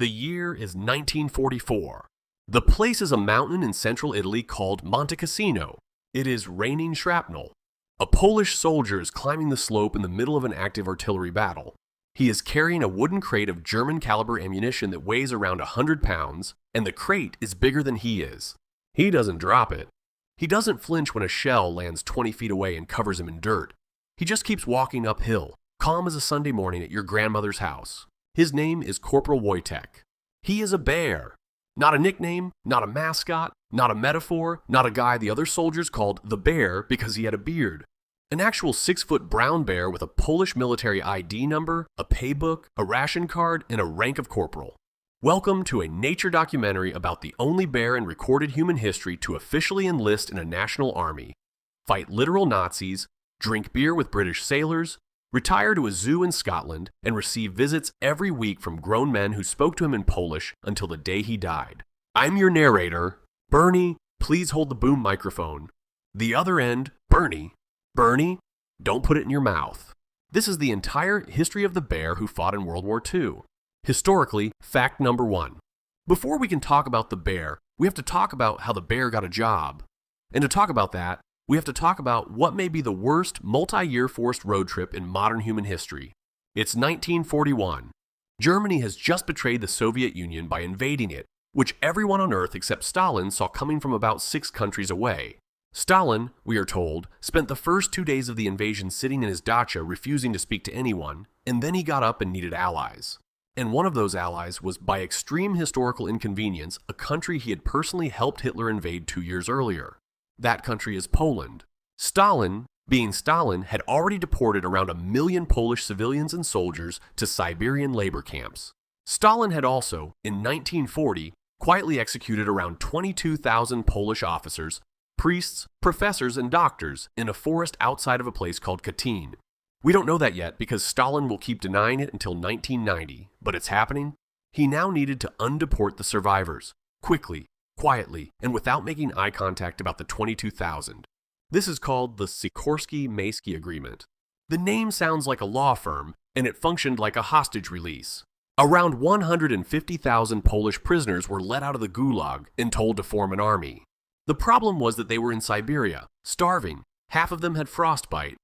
The year is 1944. The place is a mountain in central Italy called Monte Cassino. It is raining shrapnel. A Polish soldier is climbing the slope in the middle of an active artillery battle. He is carrying a wooden crate of German-caliber ammunition that weighs around 100 pounds, and the crate is bigger than he is. He doesn't drop it. He doesn't flinch when a shell lands 20 feet away and covers him in dirt. He just keeps walking uphill, calm as a Sunday morning at your grandmother's house. His name is Corporal Wojtek. He is a bear. Not a nickname, not a mascot, not a metaphor, not a guy the other soldiers called the bear because he had a beard. An actual 6-foot brown bear with a Polish military ID number, a paybook, a ration card, and a rank of corporal. Welcome to a nature documentary about the only bear in recorded human history to officially enlist in a national army, fight literal Nazis, drink beer with British sailors, retire to a zoo in Scotland, and receive visits every week from grown men who spoke to him in Polish until the day he died. I'm your narrator. Bernie, please hold the boom microphone. The other end, Bernie. Bernie, don't put it in your mouth. This is the entire history of the bear who fought in World War II. Historically, fact number 1. Before we can talk about the bear, we have to talk about how the bear got a job. And to talk about that, we have to talk about what may be the worst multi-year forced road trip in modern human history. It's 1941. Germany has just betrayed the Soviet Union by invading it, which everyone on Earth except Stalin saw coming from about 6 countries away. Stalin, we are told, spent the first 2 days of the invasion sitting in his dacha refusing to speak to anyone, and then he got up and needed allies. And one of those allies was, by extreme historical inconvenience, a country he had personally helped Hitler invade 2 years earlier. That country is Poland. Stalin, being Stalin, had already deported around 1 million Polish civilians and soldiers to Siberian labor camps. Stalin had also, in 1940, quietly executed around 22,000 Polish officers, priests, professors, and doctors in a forest outside of a place called Katyn. We don't know that yet because Stalin will keep denying it until 1990, but it's happening. He now needed to undeport the survivors, quickly, quietly, and without making eye contact about the 22,000. This is called the Sikorsky-Maysky Agreement. The name sounds like a law firm, and it functioned like a hostage release. Around 150,000 Polish prisoners were let out of the Gulag and told to form an army. The problem was that they were in Siberia, starving. Half of them had frostbite.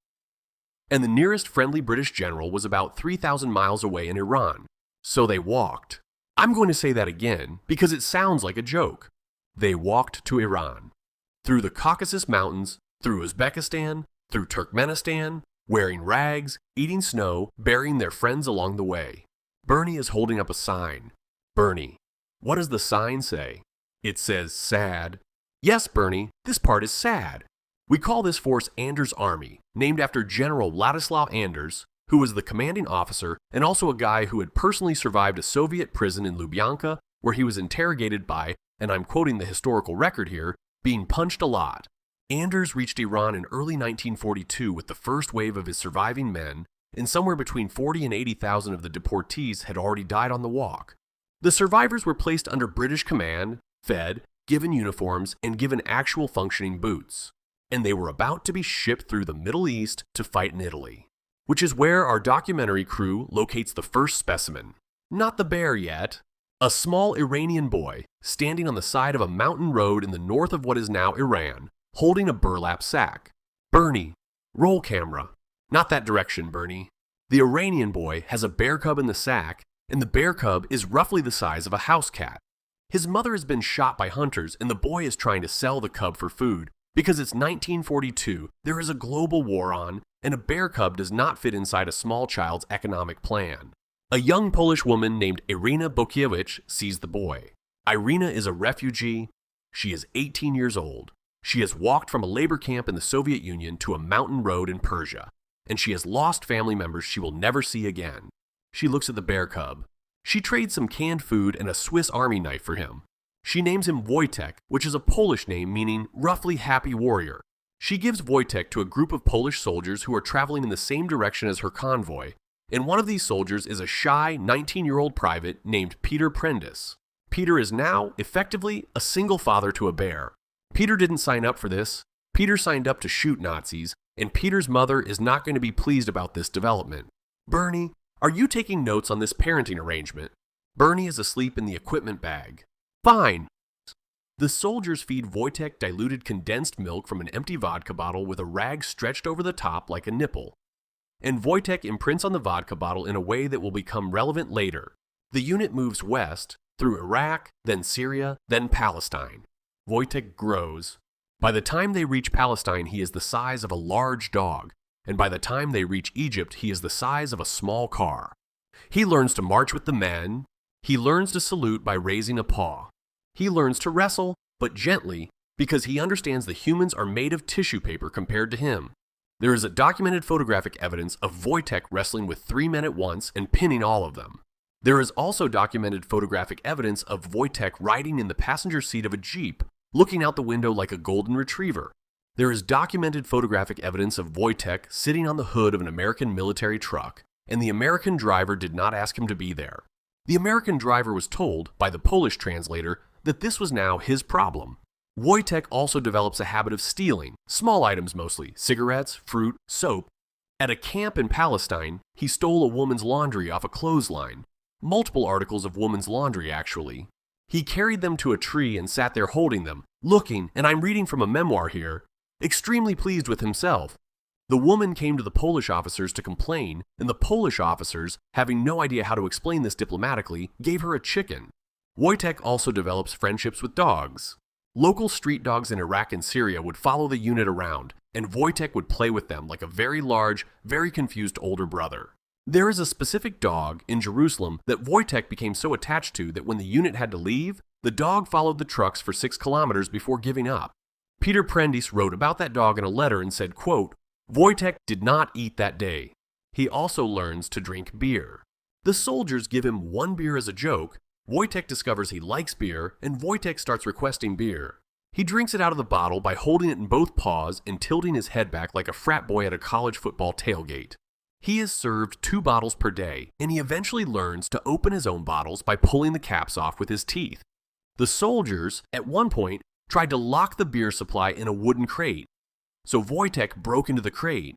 And the nearest friendly British general was about 3,000 miles away in Iran. So they walked. I'm going to say that again because it sounds like a joke. They walked to Iran. Through the Caucasus Mountains, through Uzbekistan, through Turkmenistan, wearing rags, eating snow, burying their friends along the way. Bernie is holding up a sign. Bernie. What does the sign say? It says sad. Yes, Bernie, this part is sad. We call this force Anders' Army, named after General Ladislav Anders, who was the commanding officer and also a guy who had personally survived a Soviet prison in Lubyanka where he was interrogated by, and I'm quoting the historical record here, being punched a lot. Anders reached Iran in early 1942 with the first wave of his surviving men, and somewhere between 40 and 80,000 of the deportees had already died on the walk. The survivors were placed under British command, fed, given uniforms, and given actual functioning boots. And they were about to be shipped through the Middle East to fight in Italy, which is where our documentary crew locates the first specimen. Not the bear yet. A small Iranian boy standing on the side of a mountain road in the north of what is now Iran, holding a burlap sack. Bernie, roll camera. Not that direction, Bernie. The Iranian boy has a bear cub in the sack, and the bear cub is roughly the size of a house cat. His mother has been shot by hunters, and the boy is trying to sell the cub for food because it's 1942, there is a global war on, and a bear cub does not fit inside a small child's economic plan. A young Polish woman named Irina Bokiewicz sees the boy. Irina is a refugee. She is 18 years old. She has walked from a labor camp in the Soviet Union to a mountain road in Persia, and she has lost family members she will never see again. She looks at the bear cub. She trades some canned food and a Swiss Army knife for him. She names him Wojtek, which is a Polish name meaning roughly happy warrior. She gives Wojtek to a group of Polish soldiers who are traveling in the same direction as her convoy, and one of these soldiers is a shy 19-year-old private named Peter Prendis. Peter is now, effectively, a single father to a bear. Peter didn't sign up for this. Peter signed up to shoot Nazis, and Peter's mother is not going to be pleased about this development. Bernie, are you taking notes on this parenting arrangement? Bernie is asleep in the equipment bag. Fine. The soldiers feed Wojtek diluted condensed milk from an empty vodka bottle with a rag stretched over the top like a nipple. And Wojtek imprints on the vodka bottle in a way that will become relevant later. The unit moves west, through Iraq, then Syria, then Palestine. Wojtek grows. By the time they reach Palestine, he is the size of a large dog, and by the time they reach Egypt, he is the size of a small car. He learns to march with the men. He learns to salute by raising a paw. He learns to wrestle, but gently, because he understands the humans are made of tissue paper compared to him. There is a documented photographic evidence of Wojtek wrestling with 3 men at once and pinning all of them. There is also documented photographic evidence of Wojtek riding in the passenger seat of a Jeep, looking out the window like a golden retriever. There is documented photographic evidence of Wojtek sitting on the hood of an American military truck, and the American driver did not ask him to be there. The American driver was told, by the Polish translator, that this was now his problem. Wojtek also develops a habit of stealing, small items mostly, cigarettes, fruit, soap. At a camp in Palestine, he stole a woman's laundry off a clothesline. Multiple articles of woman's laundry, actually. He carried them to a tree and sat there holding them, looking, and I'm reading from a memoir here, extremely pleased with himself. The woman came to the Polish officers to complain, and the Polish officers, having no idea how to explain this diplomatically, gave her a chicken. Wojtek also develops friendships with dogs. Local street dogs in Iraq and Syria would follow the unit around, and Wojtek would play with them like a very large, very confused older brother. There is a specific dog in Jerusalem that Wojtek became so attached to that when the unit had to leave, the dog followed the trucks for 6 kilometers before giving up. Peter Prentice wrote about that dog in a letter and said, quote, Wojtek did not eat that day. He also learns to drink beer. The soldiers give him 1 beer as a joke. Wojtek discovers he likes beer, and Wojtek starts requesting beer. He drinks it out of the bottle by holding it in both paws and tilting his head back like a frat boy at a college football tailgate. He is served 2 bottles per day, and he eventually learns to open his own bottles by pulling the caps off with his teeth. The soldiers, at one point, tried to lock the beer supply in a wooden crate. So Wojtek broke into the crate.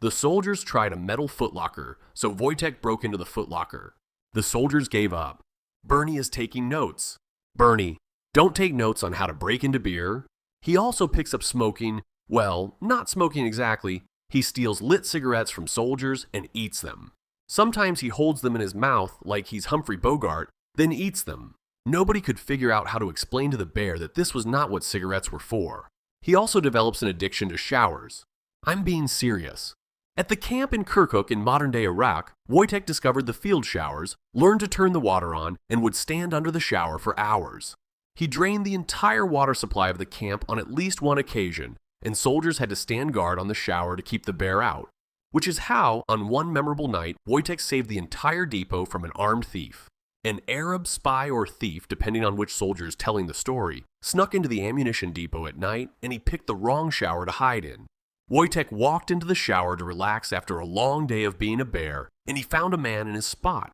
The soldiers tried a metal footlocker, so Wojtek broke into the footlocker. The soldiers gave up. Bernie is taking notes. Bernie, don't take notes on how to break into beer. He also picks up smoking, well, not smoking exactly. He steals lit cigarettes from soldiers and eats them. Sometimes he holds them in his mouth like he's Humphrey Bogart, then eats them. Nobody could figure out how to explain to the bear that this was not what cigarettes were for. He also develops an addiction to showers. I'm being serious. At the camp in Kirkuk in modern-day Iraq, Wojtek discovered the field showers, learned to turn the water on, and would stand under the shower for hours. He drained the entire water supply of the camp on at least one occasion, and soldiers had to stand guard on the shower to keep the bear out, which is how, on one memorable night, Wojtek saved the entire depot from an armed thief. An Arab spy or thief, depending on which soldier is telling the story, snuck into the ammunition depot at night, and he picked the wrong shower to hide in. Wojtek walked into the shower to relax after a long day of being a bear, and he found a man in his spot.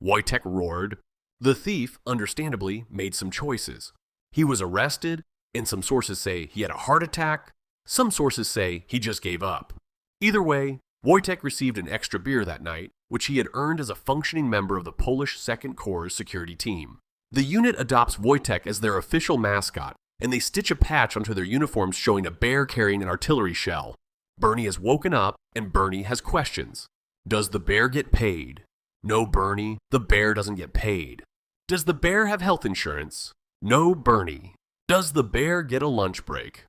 Wojtek roared. The thief, understandably, made some choices. He was arrested, and some sources say he had a heart attack. Some sources say he just gave up. Either way, Wojtek received an extra beer that night, which he had earned as a functioning member of the Polish 2nd Corps security team. The unit adopts Wojtek as their official mascot, and they stitch a patch onto their uniforms showing a bear carrying an artillery shell. Bernie has woken up, and Bernie has questions. Does the bear get paid? No, Bernie, the bear doesn't get paid. Does the bear have health insurance? No, Bernie. Does the bear get a lunch break?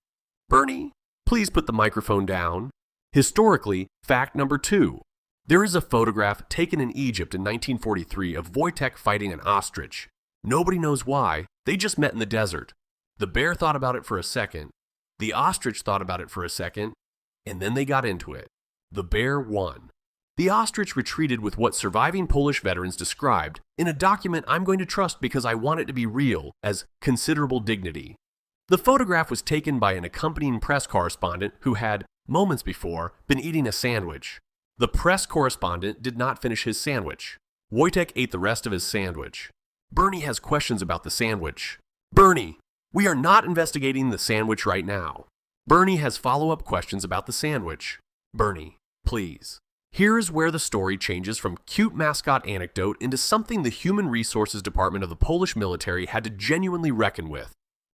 Bernie, please put the microphone down. Historically, fact number 2. There is a photograph taken in Egypt in 1943 of Wojtek fighting an ostrich. Nobody knows why, they just met in the desert. The bear thought about it for a second. The ostrich thought about it for a second, and then they got into it. The bear won. The ostrich retreated with what surviving Polish veterans described, in a document I'm going to trust because I want it to be real, as considerable dignity. The photograph was taken by an accompanying press correspondent who had, moments before, been eating a sandwich. The press correspondent did not finish his sandwich. Wojtek ate the rest of his sandwich. Bernie has questions about the sandwich. Bernie, we are not investigating the sandwich right now. Bernie has follow-up questions about the sandwich. Bernie, please. Here is where the story changes from cute mascot anecdote into something the Human Resources Department of the Polish military had to genuinely reckon with.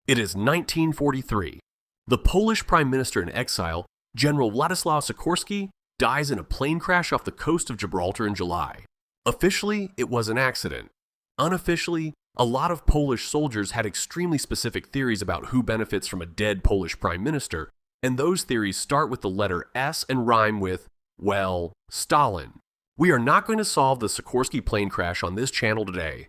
It is 1943. The Polish Prime Minister in exile, General Władysław Sikorski, dies in a plane crash off the coast of Gibraltar in July. Officially, it was an accident. Unofficially, a lot of Polish soldiers had extremely specific theories about who benefits from a dead Polish Prime Minister, and those theories start with the letter S and rhyme with, well, Stalin. We are not going to solve the Sikorski plane crash on this channel today,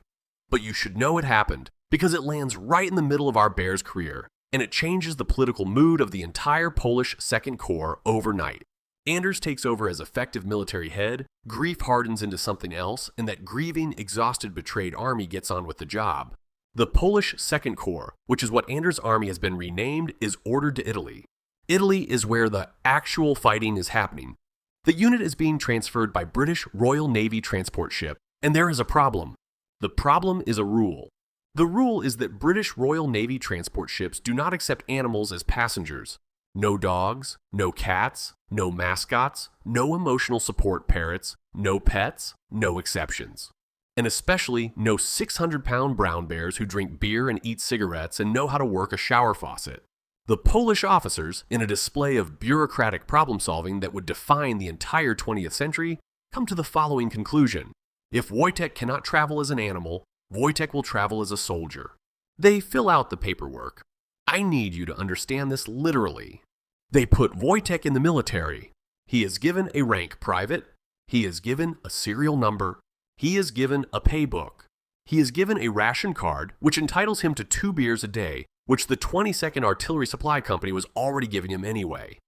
but you should know it happened because it lands right in the middle of our Bear's career, and it changes the political mood of the entire Polish Second Corps overnight. Anders takes over as effective military head, grief hardens into something else, and that grieving, exhausted, betrayed army gets on with the job. The Polish Second Corps, which is what Anders' army has been renamed, is ordered to Italy. Italy is where the actual fighting is happening. The unit is being transferred by British Royal Navy transport ship, and there is a problem. The problem is a rule. The rule is that British Royal Navy transport ships do not accept animals as passengers. No dogs, no cats, no mascots, no emotional support parrots, no pets, no exceptions. And especially no 600-pound brown bears who drink beer and eat cigarettes and know how to work a shower faucet. The Polish officers, in a display of bureaucratic problem-solving that would define the entire 20th century, come to the following conclusion. If Wojtek cannot travel as an animal, Wojtek will travel as a soldier. They fill out the paperwork. I need you to understand this literally. They put Wojtek in the military. He is given a rank private. He is given a serial number. He is given a pay book. He is given a ration card, which entitles him to 2 beers a day, which the 22nd Artillery Supply Company was already giving him anyway.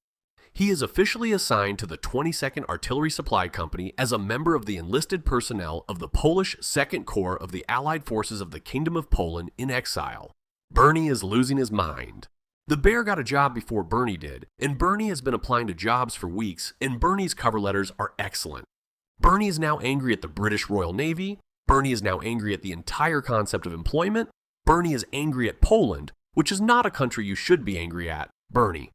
He is officially assigned to the 22nd Artillery Supply Company as a member of the enlisted personnel of the Polish Second Corps of the Allied Forces of the Kingdom of Poland in exile. Bernie is losing his mind. The bear got a job before Bernie did, and Bernie has been applying to jobs for weeks, and Bernie's cover letters are excellent. Bernie is now angry at the British Royal Navy. Bernie is now angry at the entire concept of employment. Bernie is angry at Poland, which is not a country you should be angry at. Bernie.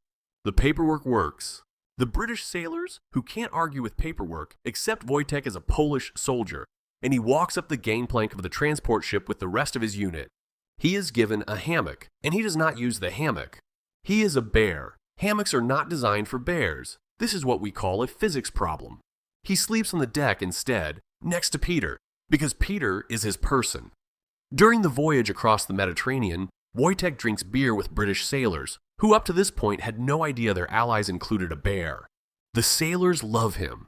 The paperwork works. The British sailors, who can't argue with paperwork, accept Wojtek as a Polish soldier, and he walks up the gangplank of the transport ship with the rest of his unit. He is given a hammock, and he does not use the hammock. He is a bear. Hammocks are not designed for bears. This is what we call a physics problem. He sleeps on the deck instead, next to Peter, because Peter is his person. During the voyage across the Mediterranean, Wojtek drinks beer with British sailors, who up to this point had no idea their allies included a bear. The sailors love him,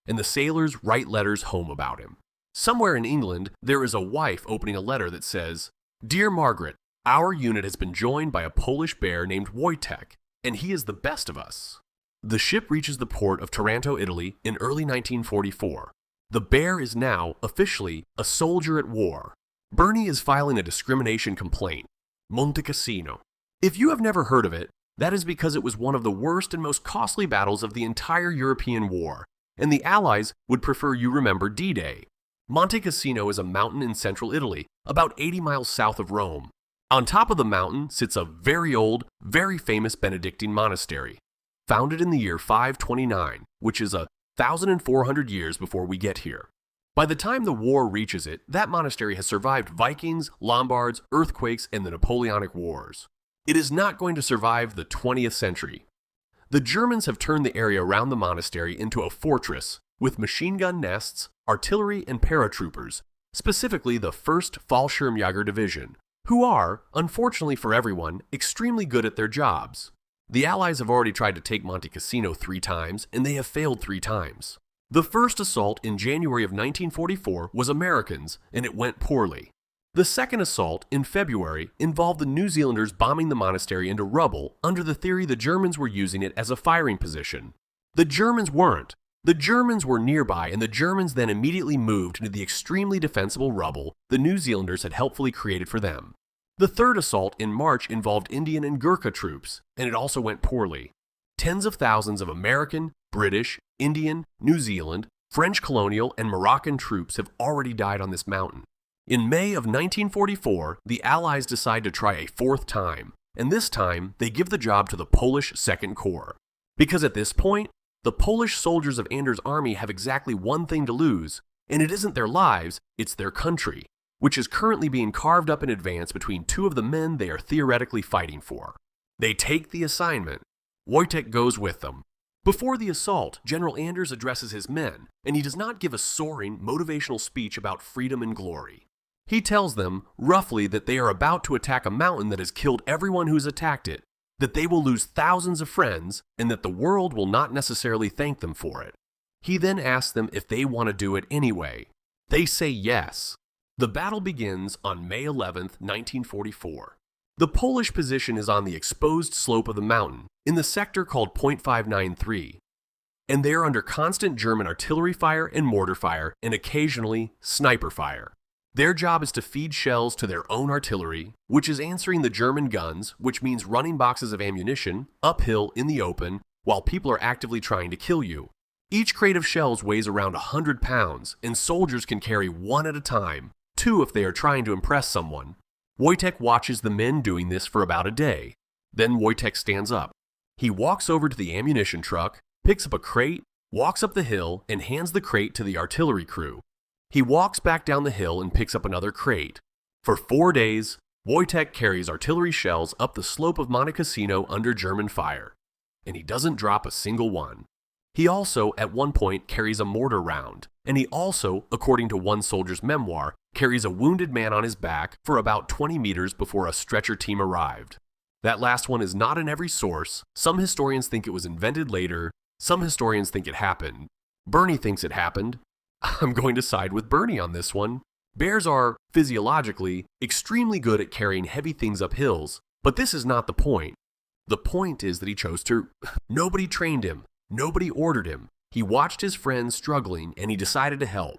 and the sailors write letters home about him. Somewhere in England, there is a wife opening a letter that says, "Dear Margaret, our unit has been joined by a Polish bear named Wojtek, and he is the best of us." The ship reaches the port of Taranto, Italy in early 1944. The bear is now, officially, a soldier at war. Bernie is filing a discrimination complaint. Monte Cassino. If you have never heard of it, that is because it was one of the worst and most costly battles of the entire European war, and the Allies would prefer you remember D-Day. Monte Cassino is a mountain in central Italy, about 80 miles south of Rome. On top of the mountain sits a very old, very famous Benedictine monastery, founded in the year 529, which is 1,400 years before we get here. By the time the war reaches it, that monastery has survived Vikings, Lombards, earthquakes, and the Napoleonic Wars. It is not going to survive the 20th century. The Germans have turned the area around the monastery into a fortress, with machine gun nests, artillery, and paratroopers, specifically the 1st Fallschirmjäger Division, who are, unfortunately for everyone, extremely good at their jobs. The Allies have already tried to take Monte Cassino 3 times, and they have failed 3 times. The first assault in January of 1944 was Americans, and it went poorly. The second assault, in February, involved the New Zealanders bombing the monastery into rubble under the theory the Germans were using it as a firing position. The Germans weren't. The Germans were nearby, and the Germans then immediately moved into the extremely defensible rubble the New Zealanders had helpfully created for them. The third assault in March involved Indian and Gurkha troops, and it also went poorly. Tens of thousands of American, British, Indian, New Zealand, French colonial, and Moroccan troops have already died on this mountain. In May of 1944, the Allies decide to try a 4th time, and this time they give the job to the Polish Second Corps. Because at this point, The Polish soldiers of Anders' army have exactly one thing to lose, and it isn't their lives, it's their country, which is currently being carved up in advance between two of the men they are theoretically fighting for. They take the assignment. Wojtek goes with them. Before the assault, General Anders addresses his men, and he does not give a soaring, motivational speech about freedom and glory. He tells them, roughly, that they are about to attack a mountain that has killed everyone who's attacked it, that they will lose thousands of friends, and that the world will not necessarily thank them for it. He then asks them if they want to do it anyway. They say yes. The battle begins on May 11, 1944. The Polish position is on the exposed slope of the mountain, in the sector called .593, and they are under constant German artillery fire and mortar fire, and occasionally sniper fire. Their job is to feed shells to their own artillery, which is answering the German guns, which means running boxes of ammunition uphill in the open while people are actively trying to kill you. Each crate of shells weighs around 100 pounds, and soldiers can carry one at a time, two if they are trying to impress someone. Wojtek watches the men doing this for about a day. Then Wojtek stands up. He walks over to the ammunition truck, picks up a crate, walks up the hill, and hands the crate to the artillery crew. He walks back down the hill and picks up another crate. For 4 days, Wojtek carries artillery shells up the slope of Monte Cassino under German fire, and he doesn't drop a single one. He also, at one point, carries a mortar round, and he also, according to one soldier's memoir, carries a wounded man on his back for about 20 meters before a stretcher team arrived. That last one is not in every source. Some historians think it was invented later. Some historians think it happened. Bernie thinks it happened. I'm going to side with Bernie on this one. Bears are, physiologically, extremely good at carrying heavy things up hills, but this is not the point. The point is that he chose to. Nobody trained him. Nobody ordered him. He watched his friends struggling and he decided to help.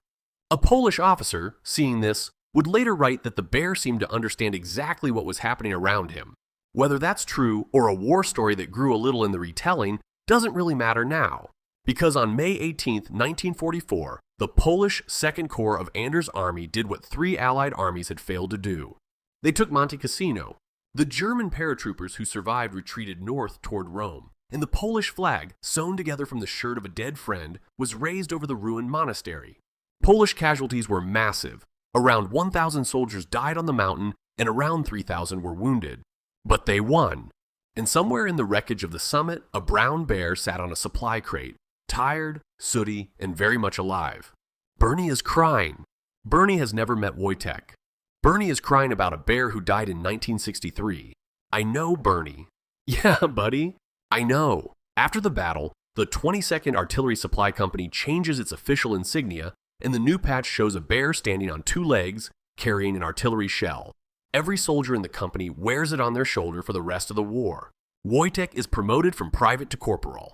A Polish officer, seeing this, would later write that the bear seemed to understand exactly what was happening around him. Whether that's true or a war story that grew a little in the retelling doesn't really matter now, because on May 18, 1944, the Polish Second Corps of Anders' army did what 3 Allied armies had failed to do. They took Monte Cassino. The German paratroopers who survived retreated north toward Rome, and the Polish flag, sewn together from the shirt of a dead friend, was raised over the ruined monastery. Polish casualties were massive. Around 1,000 soldiers died on the mountain, and around 3,000 were wounded. But they won. And somewhere in the wreckage of the summit, a brown bear sat on a supply crate, tired, sooty, and very much alive. Bernie is crying. Bernie has never met Wojtek. Bernie is crying about a bear who died in 1963. I know Bernie. Yeah, buddy. I know. After the battle, the 22nd Artillery Supply Company changes its official insignia, and the new patch shows a bear standing on 2 legs, carrying an artillery shell. Every soldier in the company wears it on their shoulder for the rest of the war. Wojtek is promoted from private to corporal.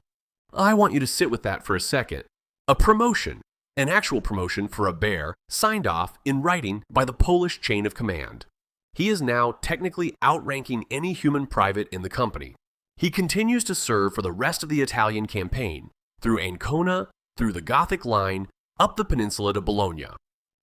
I want you to sit with that for a second. A promotion, an actual promotion for a bear, signed off in writing by the Polish chain of command. He is now technically outranking any human private in the company. He continues to serve for the rest of the Italian campaign, through Ancona, through the Gothic Line, up the peninsula to Bologna.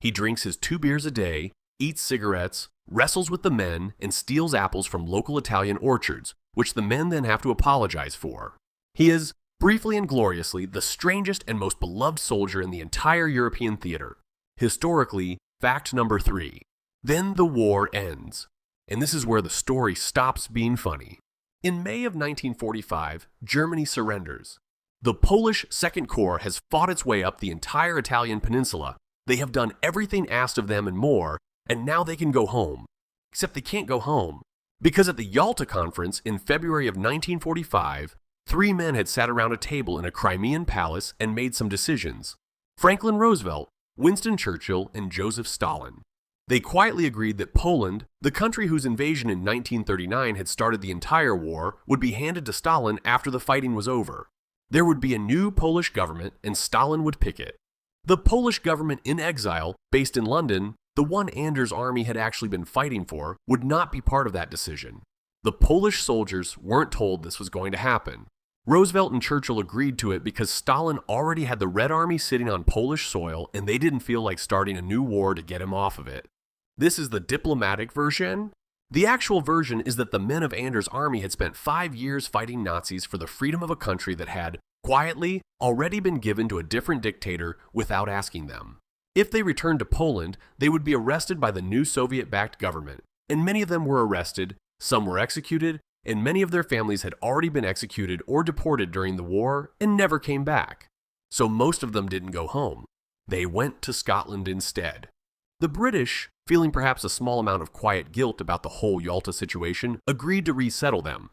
He drinks his 2 beers a day, eats cigarettes, wrestles with the men, and steals apples from local Italian orchards, which the men then have to apologize for. He is, briefly and gloriously, the strangest and most beloved soldier in the entire European theater. Historically, fact number 3. Then the war ends. And this is where the story stops being funny. In May of 1945, Germany surrenders. The Polish Second Corps has fought its way up the entire Italian peninsula. They have done everything asked of them and more, and now they can go home. Except they can't go home, because at the Yalta Conference in February of 1945, 3 men had sat around a table in a Crimean palace and made some decisions. Franklin Roosevelt, Winston Churchill, and Joseph Stalin. They quietly agreed that Poland, the country whose invasion in 1939 had started the entire war, would be handed to Stalin after the fighting was over. There would be a new Polish government, and Stalin would pick it. The Polish government in exile, based in London, the one Anders' army had actually been fighting for, would not be part of that decision. The Polish soldiers weren't told this was going to happen. Roosevelt and Churchill agreed to it because Stalin already had the Red Army sitting on Polish soil, and they didn't feel like starting a new war to get him off of it. This is the diplomatic version. The actual version is that the men of Anders' army had spent 5 years fighting Nazis for the freedom of a country that had, quietly, already been given to a different dictator without asking them. If they returned to Poland, they would be arrested by the new Soviet-backed government, and many of them were arrested, some were executed, and many of their families had already been executed or deported during the war and never came back. So most of them didn't go home. They went to Scotland instead. The British, feeling perhaps a small amount of quiet guilt about the whole Yalta situation, agreed to resettle them.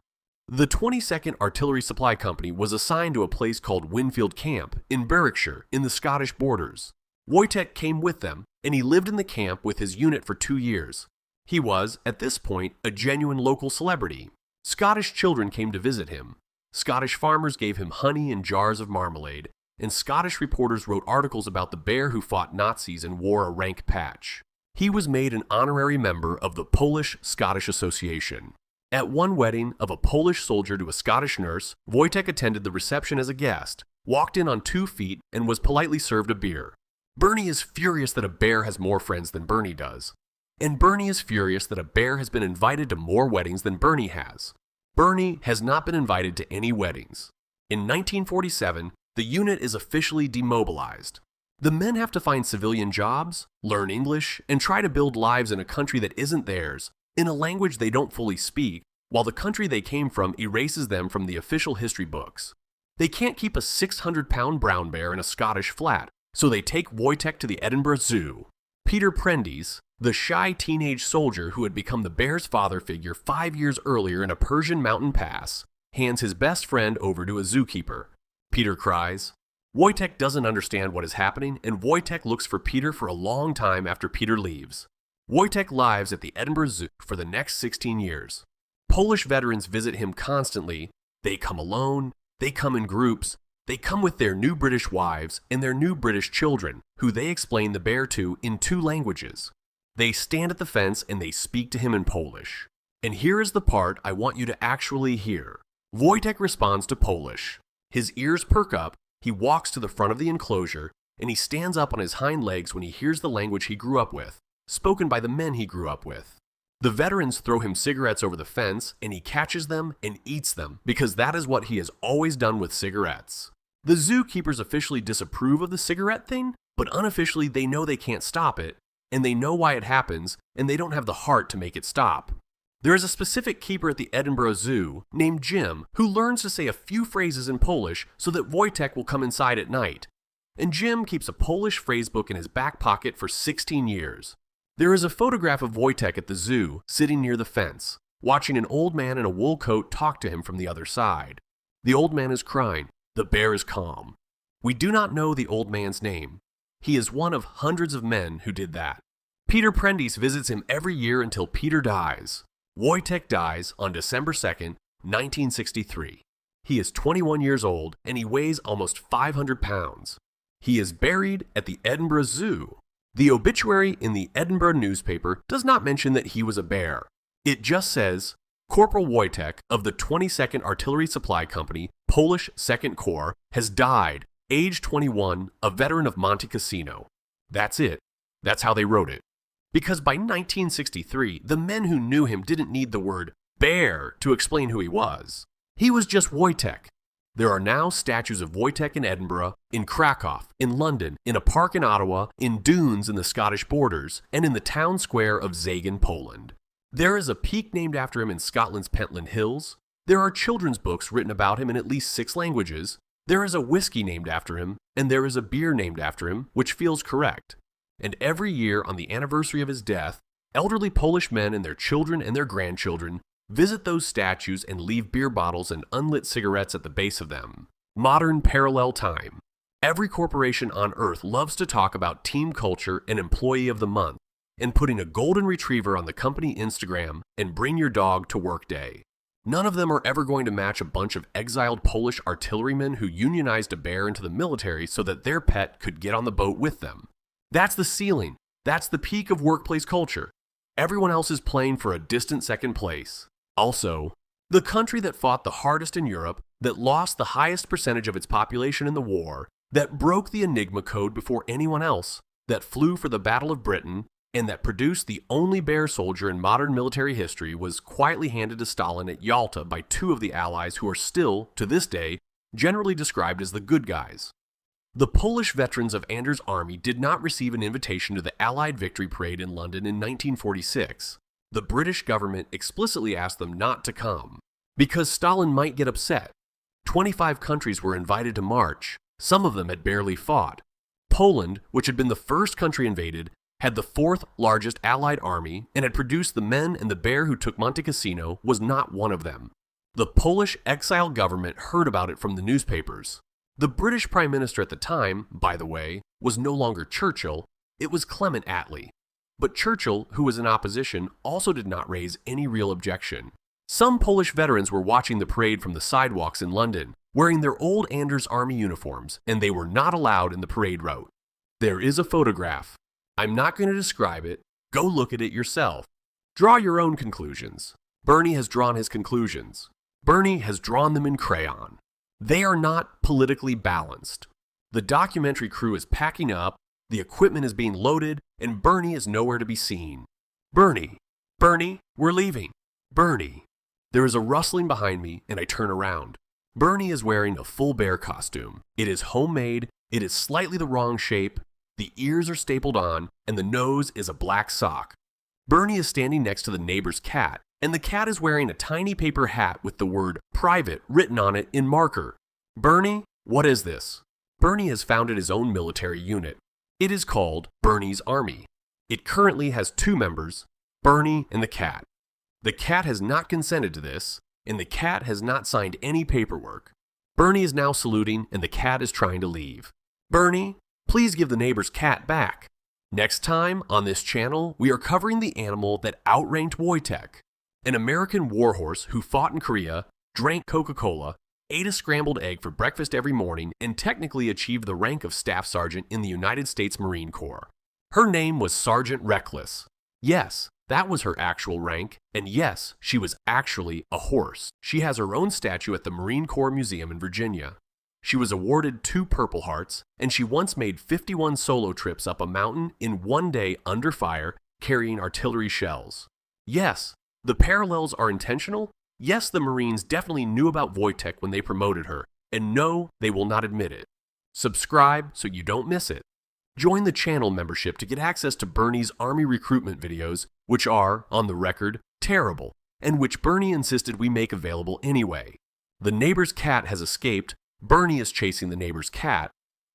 The 22nd Artillery Supply Company was assigned to a place called Winfield Camp in Berwickshire in the Scottish borders. Wojtek came with them, and he lived in the camp with his unit for 2 years. He was, at this point, a genuine local celebrity. Scottish children came to visit him. Scottish farmers gave him honey and jars of marmalade, and Scottish reporters wrote articles about the bear who fought Nazis and wore a rank patch. He was made an honorary member of the Polish-Scottish Association. At one wedding of a Polish soldier to a Scottish nurse, Wojtek attended the reception as a guest, walked in on 2 feet, and was politely served a beer. Bernie is furious that a bear has more friends than Bernie does. And Bernie is furious that a bear has been invited to more weddings than Bernie has. Bernie has not been invited to any weddings. In 1947, the unit is officially demobilized. The men have to find civilian jobs, learn English, and try to build lives in a country that isn't theirs, in a language they don't fully speak, while the country they came from erases them from the official history books. They can't keep a 600-pound brown bear in a Scottish flat, so they take Wojtek to the Edinburgh Zoo. Peter Prendes, the shy teenage soldier who had become the bear's father figure 5 years earlier in a Persian mountain pass, hands his best friend over to a zookeeper. Peter cries. Wojtek doesn't understand what is happening, and Wojtek looks for Peter for a long time after Peter leaves. Wojtek lives at the Edinburgh Zoo for the next 16 years. Polish veterans visit him constantly. They come alone, they come in groups, they come with their new British wives and their new British children, who they explain the bear to in 2 languages. They stand at the fence and they speak to him in Polish. And here is the part I want you to actually hear. Wojtek responds to Polish. His ears perk up, he walks to the front of the enclosure, and he stands up on his hind legs when he hears the language he grew up with, spoken by the men he grew up with. The veterans throw him cigarettes over the fence, and he catches them and eats them, because that is what he has always done with cigarettes. The zookeepers officially disapprove of the cigarette thing, but unofficially they know they can't stop it, and they know why it happens, and they don't have the heart to make it stop. There is a specific keeper at the Edinburgh Zoo named Jim who learns to say a few phrases in Polish so that Wojtek will come inside at night. And Jim keeps a Polish phrasebook in his back pocket for 16 years. There is a photograph of Wojtek at the zoo sitting near the fence, watching an old man in a wool coat talk to him from the other side. The old man is crying. The bear is calm. We do not know the old man's name. He is one of hundreds of men who did that. Peter Prendes visits him every year until Peter dies. Wojtek dies on December 2nd, 1963. He is 21 years old and he weighs almost 500 pounds. He is buried at the Edinburgh Zoo. The obituary in the Edinburgh newspaper does not mention that he was a bear. It just says, Corporal Wojtek of the 22nd Artillery Supply Company, Polish 2nd Corps, has died, age 21, a veteran of Monte Cassino. That's it. That's how they wrote it. Because by 1963, the men who knew him didn't need the word bear to explain who he was. He was just Wojtek. There are now statues of Wojtek in Edinburgh, in Krakow, in London, in a park in Ottawa, in dunes in the Scottish borders, and in the town square of Zagan, Poland. There is a peak named after him in Scotland's Pentland Hills. There are children's books written about him in at least 6 languages. There is a whiskey named after him, and there is a beer named after him, which feels correct. And every year on the anniversary of his death, elderly Polish men and their children and their grandchildren visit those statues and leave beer bottles and unlit cigarettes at the base of them. Modern parallel time. Every corporation on Earth loves to talk about team culture and employee of the month, and putting a golden retriever on the company Instagram and bring your dog to work day. None of them are ever going to match a bunch of exiled Polish artillerymen who unionized a bear into the military so that their pet could get on the boat with them. That's the ceiling. That's the peak of workplace culture. Everyone else is playing for a distant second place. Also, the country that fought the hardest in Europe, that lost the highest percentage of its population in the war, that broke the Enigma code before anyone else, that flew for the Battle of Britain, and that produced the only bear soldier in modern military history was quietly handed to Stalin at Yalta by 2 of the Allies who are still, to this day, generally described as the good guys. The Polish veterans of Anders' army did not receive an invitation to the Allied Victory Parade in London in 1946. The British government explicitly asked them not to come, because Stalin might get upset. 25 countries were invited to march, some of them had barely fought. Poland, which had been the first country invaded, had the fourth largest Allied army and had produced the men, and the bear who took Monte Cassino was not one of them. The Polish exile government heard about it from the newspapers. The British Prime Minister at the time, by the way, was no longer Churchill, it was Clement Attlee. But Churchill, who was in opposition, also did not raise any real objection. Some Polish veterans were watching the parade from the sidewalks in London, wearing their old Anders Army uniforms, and they were not allowed in the parade route. There is a photograph. I'm not going to describe it. Go look at it yourself. Draw your own conclusions. Bernie has drawn his conclusions. Bernie has drawn them in crayon. They are not politically balanced. The documentary crew is packing up, the equipment is being loaded, and Bernie is nowhere to be seen. Bernie, we're leaving. Bernie. There is a rustling behind me, and I turn around. Bernie is wearing a full bear costume. It is homemade, it is slightly the wrong shape, the ears are stapled on, and the nose is a black sock. Bernie is standing next to the neighbor's cat, and the cat is wearing a tiny paper hat with the word private written on it in marker. Bernie, what is this? Bernie has founded his own military unit. It is called Bernie's Army. It currently has 2 members, Bernie and the cat. The cat has not consented to this, and the cat has not signed any paperwork. Bernie is now saluting, and the cat is trying to leave. Bernie, please give the neighbor's cat back. Next time on this channel, we are covering the animal that outranked Wojtek, an American warhorse who fought in Korea, drank Coca-Cola, ate a scrambled egg for breakfast every morning, and technically achieved the rank of Staff Sergeant in the United States Marine Corps. Her name was Sergeant Reckless. Yes, that was her actual rank, and yes, she was actually a horse. She has her own statue at the Marine Corps Museum in Virginia. She was awarded 2 Purple Hearts, and she once made 51 solo trips up a mountain in one day under fire, carrying artillery shells. Yes, the parallels are intentional. Yes, the Marines definitely knew about Wojtek when they promoted her, and no, they will not admit it. Subscribe so you don't miss it. Join the channel membership to get access to Bernie's Army recruitment videos, which are, on the record, terrible, and which Bernie insisted we make available anyway. The neighbor's cat has escaped, Bernie is chasing the neighbor's cat,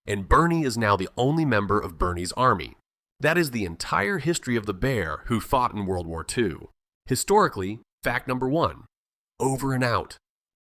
and Bernie is now the only member of Bernie's army. That is the entire history of the bear who fought in World War II. Historically, fact number 1. Over and out.